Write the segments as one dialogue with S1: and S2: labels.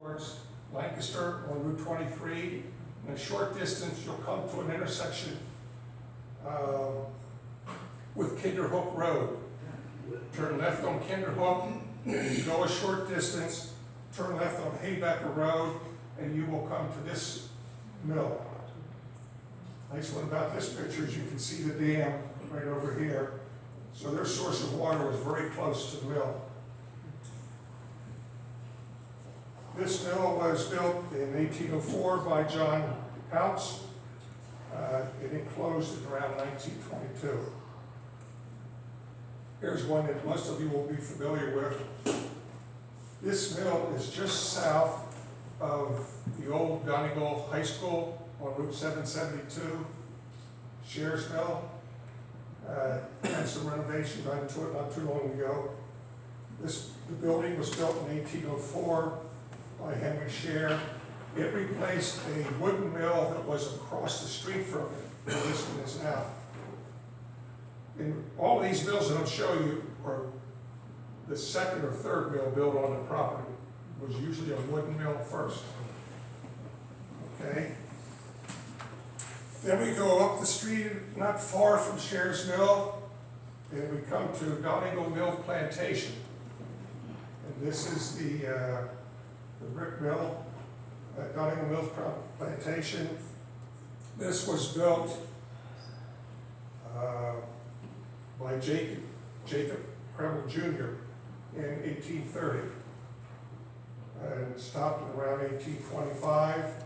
S1: towards Lancaster on Route 23. In a short distance, you'll come to an intersection with Kinderhook Road. Turn left on Kinderhook, and you go a short distance, turn left on Haybecker Road, and you will come to this mill. Nice one about this picture is you can see the dam right over here. So their source of water was very close to the mill. This mill was built in 1804 by John House. It closed in around 1922. Here's one that most of you will be familiar with. This mill is just south of the old Middletown High School on Route 772, Shares Mill. Had some renovation done to it not too long ago. The building was built in 1804 by Henry Share. It replaced a wooden mill that was across the street from it, where this one is now. And all of these mills that I'm showing you are the second or third mill built on the property. It was usually a wooden mill first. Okay. Then we go up the street, not far from Shares Mill, and we come to Donegal Mill Plantation. And this is the brick mill at Donegal Mill Plantation. This was built by Jacob Preble Jr. in 1830 and stopped in around 1825.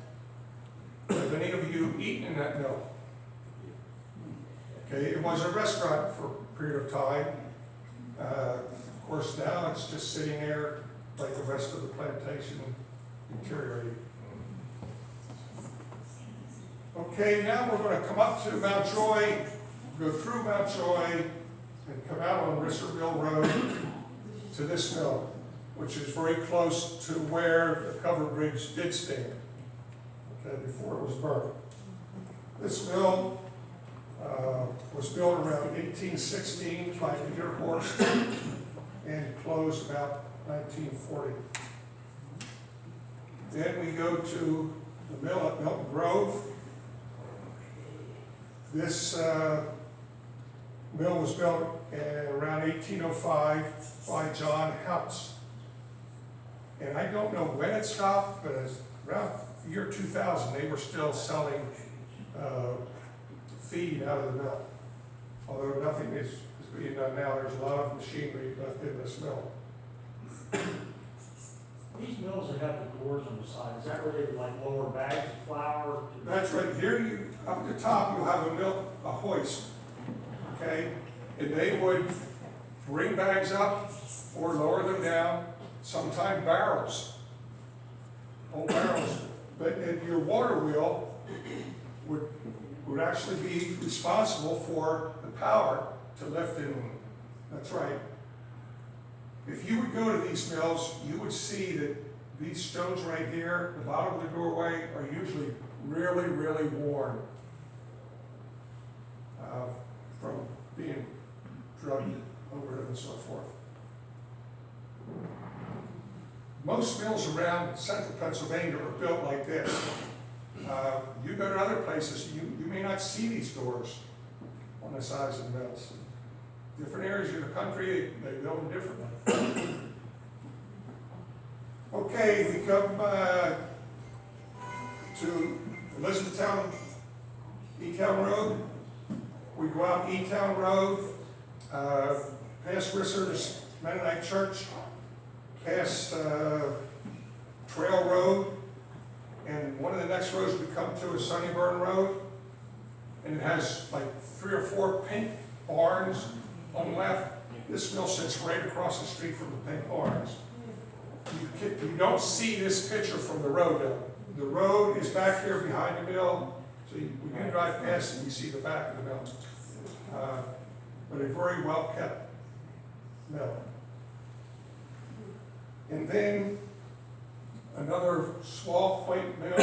S1: Have any of you eaten in that mill? Okay, it was a restaurant for a period of time. Of course, now it's just sitting there like the rest of the plantation, deteriorating. Okay, now we're going to come up to Mount Joy, go through Mount Joy, and come out on Risserville Road to this mill, which is very close to where the covered bridge did stand, okay, before it was burned. This mill was built around 1816 by Peter Horst and closed about 1940. Then we go to the mill at Milton Grove. This mill was built around 1805 by John House. And I don't know when it stopped, but it's around the year 2000, they were still selling feed out of the mill. Although nothing is being done now, there's a lot of machinery left in this mill.
S2: These mills that have the doors on the side, is that where they would like lower bags of flour?
S1: That's right. Here, up at the top, you'll have a hoist, okay? And they would bring bags up or lower them down, sometimes barrels, old barrels. But your water wheel would actually be responsible for the power to lift it. That's right. If you would go to these mills, you would see that these stones right here, the bottom of the doorway, are usually really, really worn from being drugged over them and so forth. Most mills around central Pennsylvania are built like this. You go to other places, you may not see these doors on the sides of the mills. Different areas of the country, they build them differently. Okay, we come to Elizabethtown, E-Town Road. We go out E-Town Road, past Risser's Mennonite Church, past Trail Road, and one of the next roads we come to is Sunnyburn Road, and it has like 3 or 4 pink barns on the left. This mill sits right across the street from the pink barns. You don't see this picture from the road though. The road is back here behind the mill, so we can drive past and you see the back of the mill. But a very well kept mill. And then another small quaint mill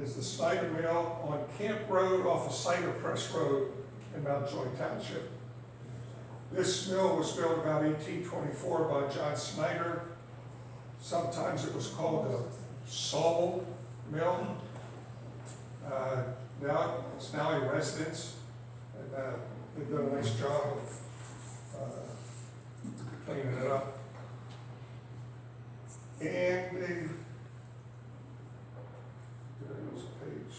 S1: is the Snyder Mill on Camp Road off of Cider Press Road in Mount Joy Township. This mill was built about 1824 by John Snyder. Sometimes it was called the Sawmill Mill. Now, it's now a residence, and they've done a nice job of cleaning it up. And they, did I lose a page?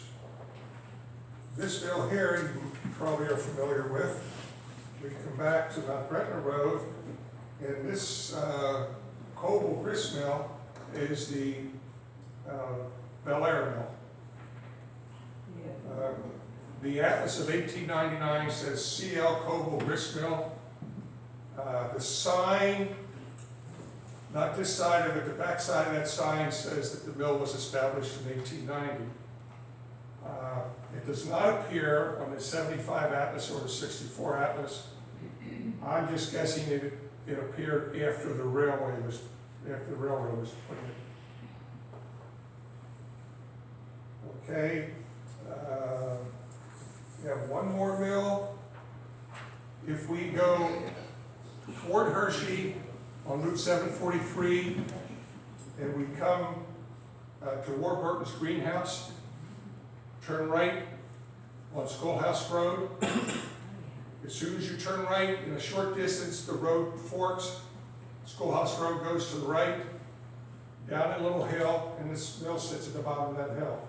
S1: This mill here, you probably are familiar with. We come back to Mount Gretna Road, and this Coble grist mill is the Bel Air mill. The Atlas of 1899 says CL Coble grist mill. The sign, not this side of it, the back side of that sign says that the mill was established in 1890. It does not appear on the 75 Atlas or the 64 Atlas. I'm just guessing it appeared after the railroad was put in. Okay. We have one more mill. If we go toward Hershey on Route 743, and we come to Warburton's greenhouse, turn right on Schoolhouse Road. As soon as you turn right, in a short distance, the road forks. Schoolhouse Road goes to the right, down a little hill, and this mill sits at the bottom of that hill.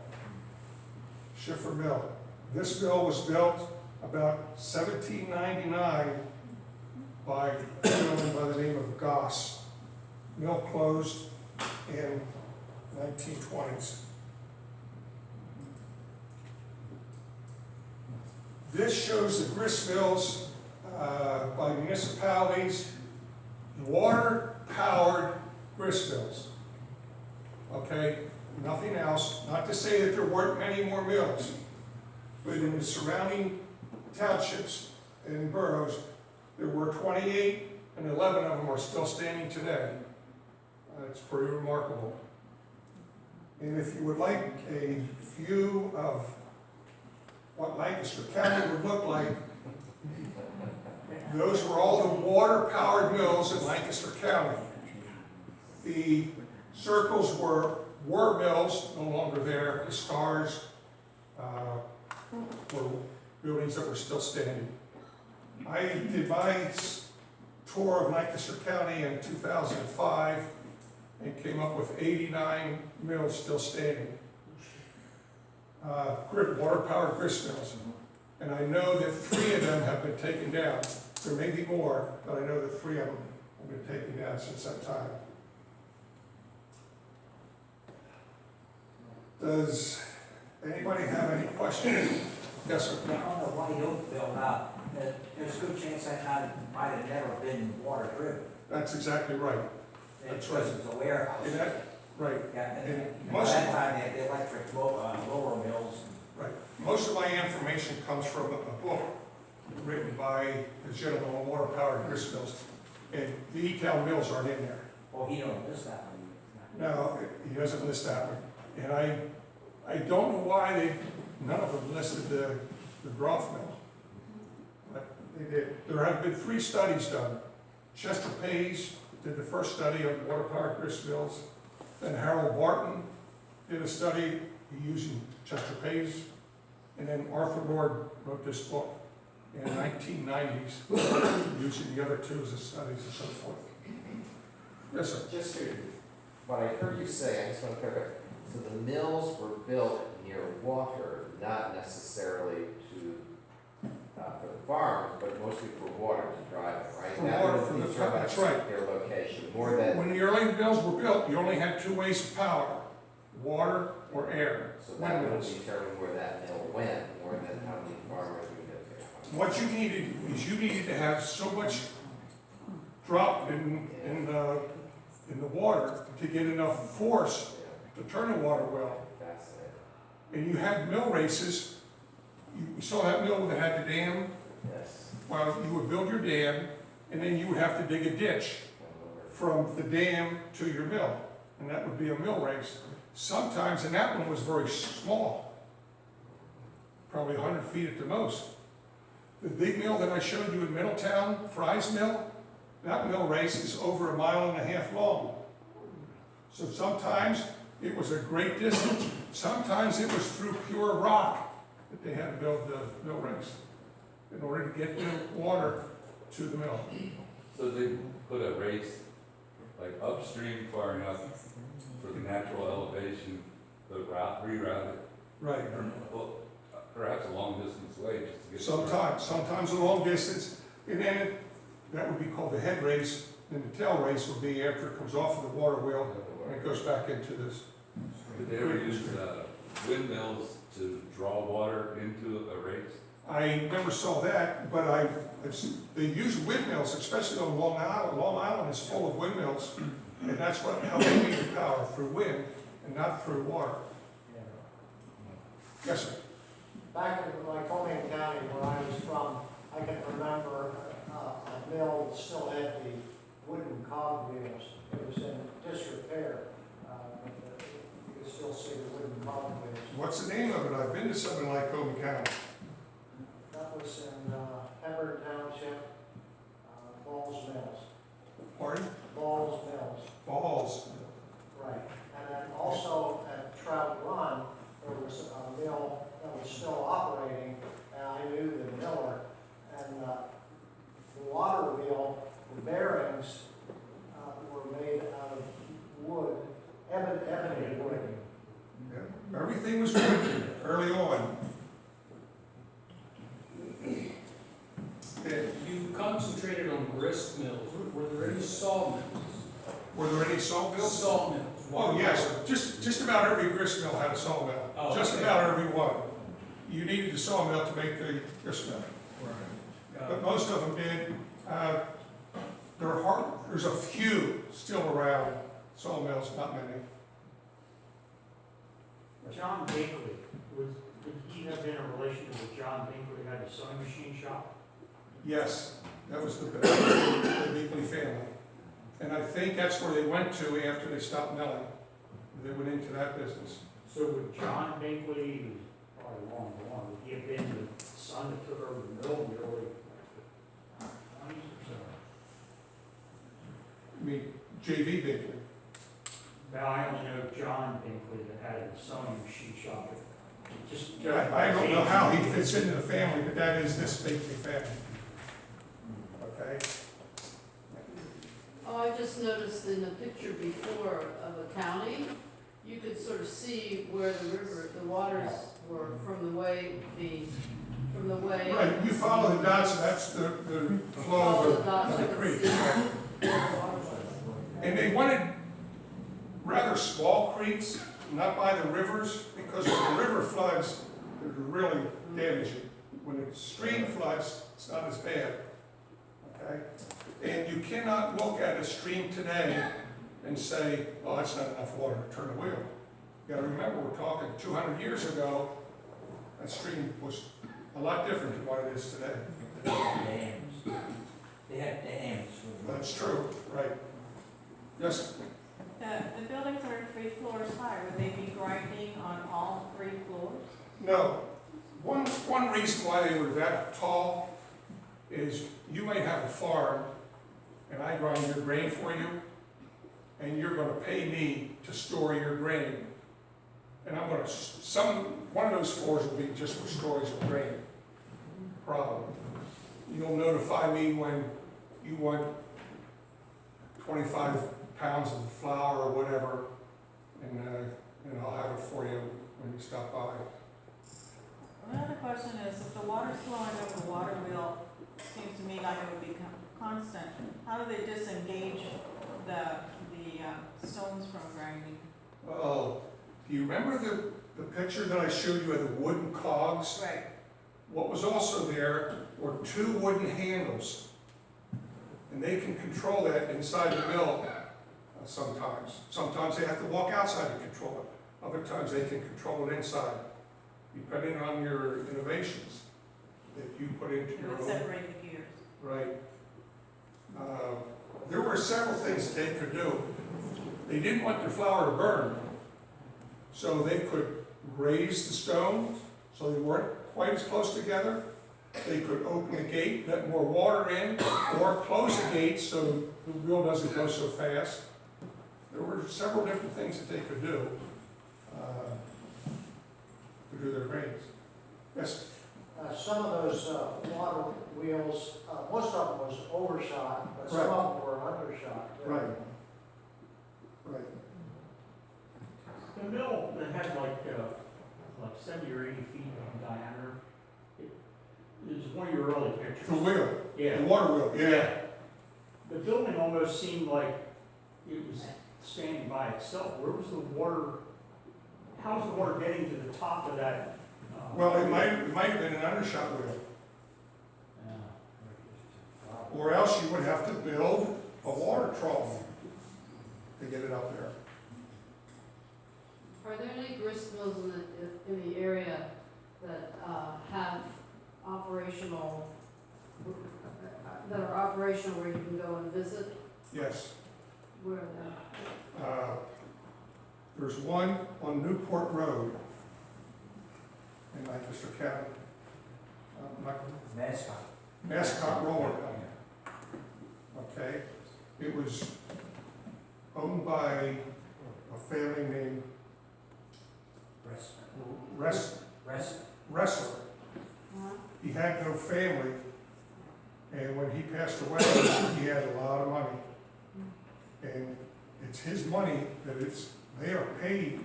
S1: Schiffer Mill. This mill was built about 1799 by a gentleman by the name of Goss. Mill closed in 1920s. This shows the grist mills by municipalities, water-powered grist mills. Okay, nothing else. Not to say that there weren't many more mills, but in the surrounding townships and boroughs, there were 28, and 11 of them are still standing today. It's pretty remarkable. And if you would like a view of what Lancaster County would look like, those were all the water-powered mills in Lancaster County. The circles were mills, no longer there. The stars were buildings that were still standing. I did my tour of Lancaster County in 2005 and came up with 89 mills still standing. Water-powered grist mills. And I know that 3 of them have been taken down. There may be more, but I know that 3 of them have been taken down since that time. Does anybody have any questions? Yes, sir.
S3: I don't know why you don't build up. There's a good chance that might have never been water driven.
S1: That's exactly right. That's right.
S3: Because it's a warehouse.
S1: And that, right.
S3: Yeah,
S1: And
S3: and by
S1: most
S3: that
S1: of,
S3: time, they had the electric lower mills.
S1: right. Most of my information comes from a book written by a gentleman on water-powered grist mills. And the E-Town mills aren't in there.
S3: Oh, he don't list that one.
S1: No, he doesn't list that one. And I don't know why none of them listed the Groff mill. But they did. There have been 3 studies done. Chester Pays did the first study on water-powered grist mills. Then Harold Barton did a study using Chester Pays. And then Arthur Lord wrote this book in the 1990s using the other 2 as studies and so forth. Yes, sir.
S4: Just to, what I heard you say, I just want to clarify. So the mills were built near water, not necessarily for the farms, but mostly for water to drive it, right?
S1: For water, for the, that's right.
S4: Their location, more than.
S1: When the early mills were built, you only had 2 ways of power, water or air.
S4: So that would determine where that mill went, more than how many farmers we get there.
S1: What you needed is you needed to have so much drop in the water to get enough force to turn a water well.
S4: Fascinating.
S1: And you had mill races. You saw that mill that had the dam.
S4: Yes.
S1: Well, you would build your dam, and then you would have to dig a ditch from the dam to your mill, and that would be a mill race. Sometimes, and that one was very small, probably 100 feet at the most. The big mill that I showed you in Middletown, Fry's Mill, that mill race is over 1.5 miles long. So sometimes it was a great distance, sometimes it was through pure rock that they had to build the mill race in order to get the water to the mill.
S5: So they put a race like upstream far enough for the natural elevation, the reroute it,
S1: Right.
S5: well, perhaps a long distance way just to get.
S1: Sometimes a long distance, and then that would be called the head race, and the tail race would be after it comes off of the water wheel and it goes back into this.
S5: Did they ever use windmills to draw water into a race?
S1: I never saw that, but they use windmills, especially on Long Island. Long Island is full of windmills, and that's how they need the power, through wind and not through water. Yes, sir.
S6: Back in Lycoming County where I was from, I can remember a mill that still had the wooden cog wheels. It was in disrepair, but you could still see the wooden cog wheels.
S1: What's the name of it? I've been to some in Lycoming County.
S6: That was in Pembroke Township, Balls Mills.
S1: Pardon?
S6: Balls Mills,
S1: Balls.
S6: right. And then also at Trout Run, there was a mill that was still operating, and I knew the miller, and the water wheel, the bearings were made out of wood, ebony wood.
S1: Yeah. Everything was good early on.
S7: You concentrated on grist mills. Were there any sawmills?
S1: Were there any sawmills?
S7: Sawmills.
S1: Oh, yes, just about every grist mill had a sawmill,
S7: Oh,
S1: just
S7: okay.
S1: about every one. You needed a sawmill to make the grist mill,
S7: Right.
S1: but most of them did. There's a few still around, sawmills, not many.
S2: John Binkley, would he have been a relation to the John Binkley who had the sewing machine shop?
S1: Yes, that was the Binkley family. And I think that's where they went to after they stopped milling. They went into that business.
S2: So would John Binkley, who's probably long gone, would he have been the son that took over the mill in the early 20s or so?
S1: I mean, J.V. Binkley.
S2: Now, I only know John Binkley that had a sewing machine shop. Just
S1: I don't know how he fits into the family, but that is this Binkley family. Okay?
S8: Oh, I just noticed in the picture before of a county, you could sort of see where the waters were from the way.
S1: Right, you follow the dots, and that's the flow
S8: Follow the
S1: of
S8: dots,
S1: the
S8: you can
S1: creek.
S8: see where the water was.
S1: And they wanted rather small creeks, not by the rivers, because when the river floods, they're really damaging. When the stream floods, it's not as bad, okay? And you cannot look at a stream today and say, oh, that's not enough water to turn a wheel. You gotta remember, we're talking 200 years ago, that stream was a lot different than what it is today.
S3: Dams. They had dams.
S1: That's true, right? Yes,
S9: The buildings are 3 floors high, would they be grinding on all 3 floors?
S1: no. One reason why they were that tall is you might have a farm and I grind your grain for you, and you're gonna pay me to store your grain. And I'm gonna, one of those floors will be just for storage of grain. Problem. You'll notify me when you want 25 pounds of flour or whatever, and I'll have it for you when you stop by.
S9: Another question is, if the water's flowing over the water wheel, seems to me like it would be constant, how do they disengage the stones from grinding?
S1: Oh, do you remember the picture that I showed you of the wooden cogs?
S9: Right.
S1: What was also there were 2 wooden handles, and they can control that inside the mill sometimes. Sometimes they have to walk outside to control it. Other times they can control it inside, depending on your innovations that you put into
S9: It
S1: your
S9: would
S1: own.
S9: separate the gears.
S1: Right. There were several things that they could do. They didn't want their flour to burn, so they could raise the stones so they weren't quite as close together. They could open the gate, let more water in, or close the gate so the wheel doesn't go so fast. there were several different things that they could do, to do their gradings. Yes,
S6: Some of those water wheels, most of them was overshot, but some
S1: Right.
S6: of them were undershot.
S1: right. Right.
S2: The mill that had like 70 or 80 feet in diameter, it was one of your early pictures.
S1: The wheel,
S2: Yeah.
S1: the water wheel, yeah.
S2: The building almost seemed like it was standing by itself. Where was the water, how was the water getting to the top of that?
S1: Well, it might have been an undershot wheel,
S2: Yeah.
S1: or else you would have to build a water trough to get it up there.
S8: Are there any grist mills in the area that have operational, that are operational where you can go and visit?
S1: Yes.
S8: Where are
S1: There's one on Newport Road in Lancaster County.
S3: Mascot.
S1: Mascot Roller. Okay, it was owned by a family named Wrestler. He had no family, and when he passed away, he had a lot of money. And it's his money they are paid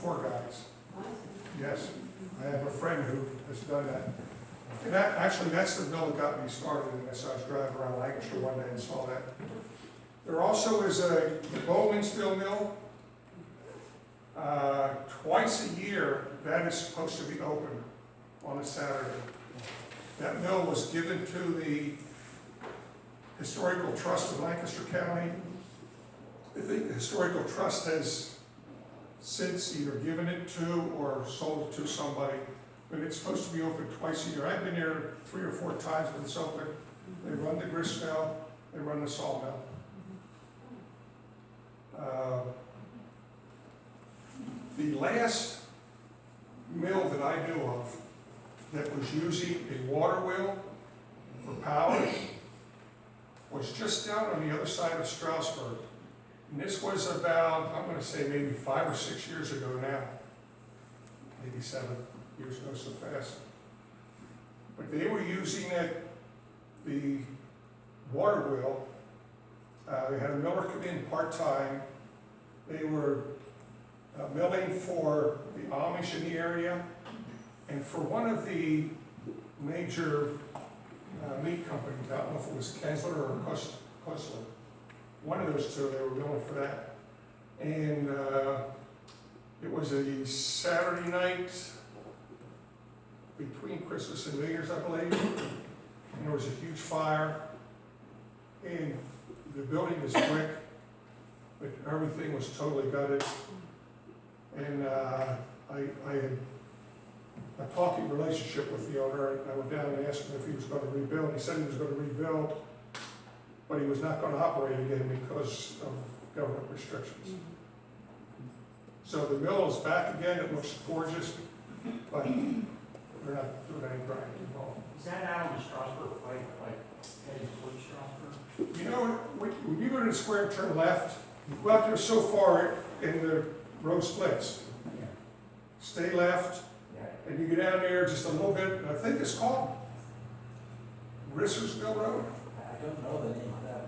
S1: tour guides. Yes, I have a friend who has done that. And that's the mill that got me started in this. I was driving around Lancaster one day and saw that. There also is the Bowmansville Mill. Twice a year, that is supposed to be open on a Saturday. That mill was given to the Historical Trust of Lancaster County. I think the Historical Trust has since either given it to or sold it to somebody, but it's supposed to be open twice a year. I've been there 3 or 4 times when it's open. They run the grist mill, they run the sawmill. The last mill that I knew of that was using a water wheel for power was just down on the other side of Strasburg. And this was about, I'm going to say maybe 5 or 6 years ago now. Maybe 7 years ago, so fast. But they were using the water wheel. They had a miller come in part-time. They were milling for the Amish in the area and for one of the major meat companies. I don't know if it was Kensler or Kusler. One of those two, they were milling for that. And it was a Saturday night between Christmas and New Year's, I believe. And there was a huge fire. And the building was brick, but everything was totally gutted. And I had a talking relationship with the owner, and I went down and asked him if he was going to rebuild. He said he was going to rebuild, but he was not going to operate again because of government restrictions. So the mill is back again. It looks gorgeous, but they're not doing any grinding involved.
S2: Is that out on the Strasburg Pike, like heading towards Strasburg?
S1: You know, when you go to the square and turn left, you go out there so far and the road splits.
S2: Yeah.
S1: Stay left, and you go down there just a little bit. I think it's called Rissersville Road.
S3: I don't know the name of that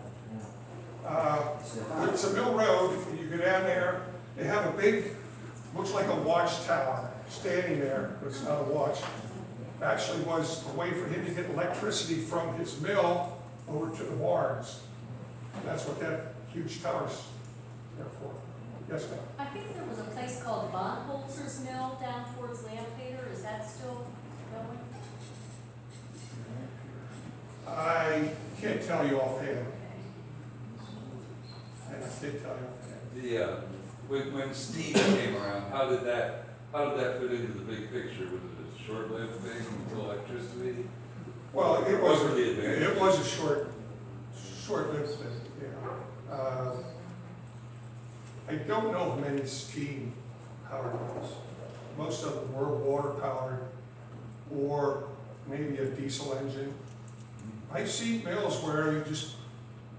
S3: one.
S1: It's a mill road, and you go down there. They have a big, looks like a watchtower standing there, but it's not a watch. Actually was a way for him to get electricity from his mill over to the barns. That's what that huge tower's there for. Yes, ma'am?
S10: I think there was a place called Bondholzer's Mill down towards Lampeter. Is that still going?
S1: I can't tell you offhand. I can't tell you offhand.
S5: When steam came around, how did that fit into the big picture? Was it a short-lived thing until electricity?
S1: Well, it
S5: What
S1: was,
S5: were the advantages?
S1: it was a short-lived thing, yeah. I don't know of many steam powered mills. Most of them were water powered or maybe a diesel engine. I've seen mills where you just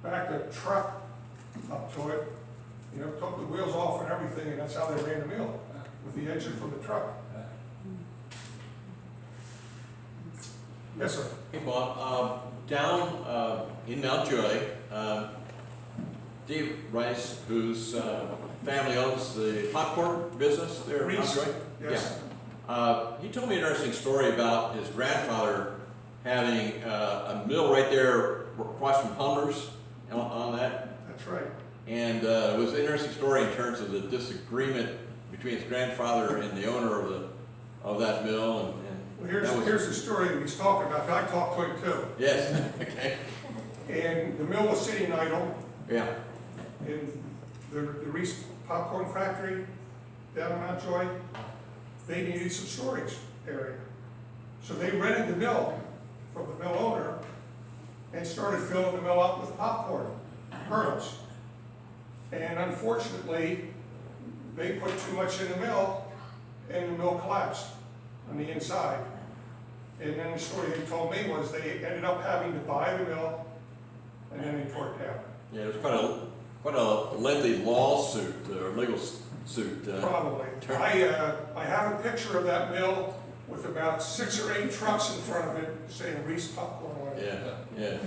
S1: back a truck up to it You know, took the wheels off and everything, and that's how they ran the mill, with the engine from the truck. Yes, sir.
S11: Hey, Bob, down in Mount Joy, Dave Rice, whose family owns the popcorn business there in Mount
S1: Reese,
S11: Joy.
S1: yes.
S11: Yeah. He told me an interesting story about his grandfather having a mill right there across from Hummers on that.
S1: That's right.
S11: And it was an interesting story in terms of the disagreement between his grandfather and the owner of that mill.
S1: Well, here's the story that he's talking about. I talked to him too.
S11: Yes, okay.
S1: And the mill was sitting idle,
S11: Yeah,
S1: and the Reese Popcorn Factory down in Mount Joy, they needed some storage area. So they rented the mill from the mill owner and started filling the mill up with popcorn kernels. And unfortunately, they put too much in the mill, and the mill collapsed on the inside. And then the story they told me was they ended up having to buy the mill, and then they tore it down.
S11: yeah, it was quite a lengthy lawsuit or legal suit.
S1: Probably. I have a picture of that mill with about 6 or 8 trucks in front of it saying Reese Popcorn on it.
S11: Yeah, yeah.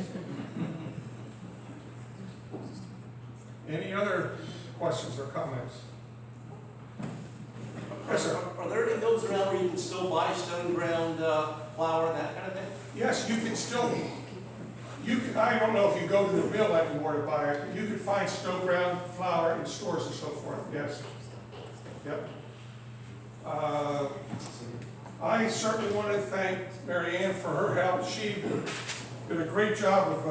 S1: Any other questions or comments? Yes, sir.
S12: Are there any mills around where you can still buy stone ground flour and that kind of thing?
S1: Yes, you can still, I don't know if you go to the mill anymore to buy it, but you can find stone ground flour in stores and so forth, yes. Yep. I certainly want to thank Mary Ann for her help. She did a great job of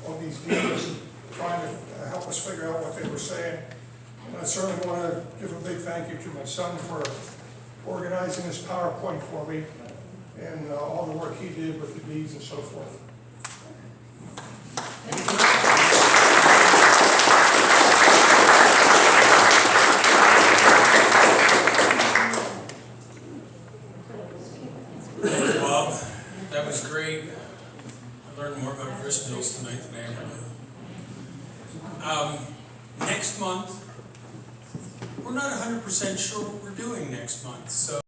S1: on these deeds, trying to help us figure out what they were saying. And I certainly want to give a big thank you to my son for organizing this PowerPoint for me and all the work he did with the deeds and so forth.
S7: Thanks, Bob. That was great. I learned more about grist mills tonight than I ever knew. Next month, we're not 100% sure what we're doing next month, so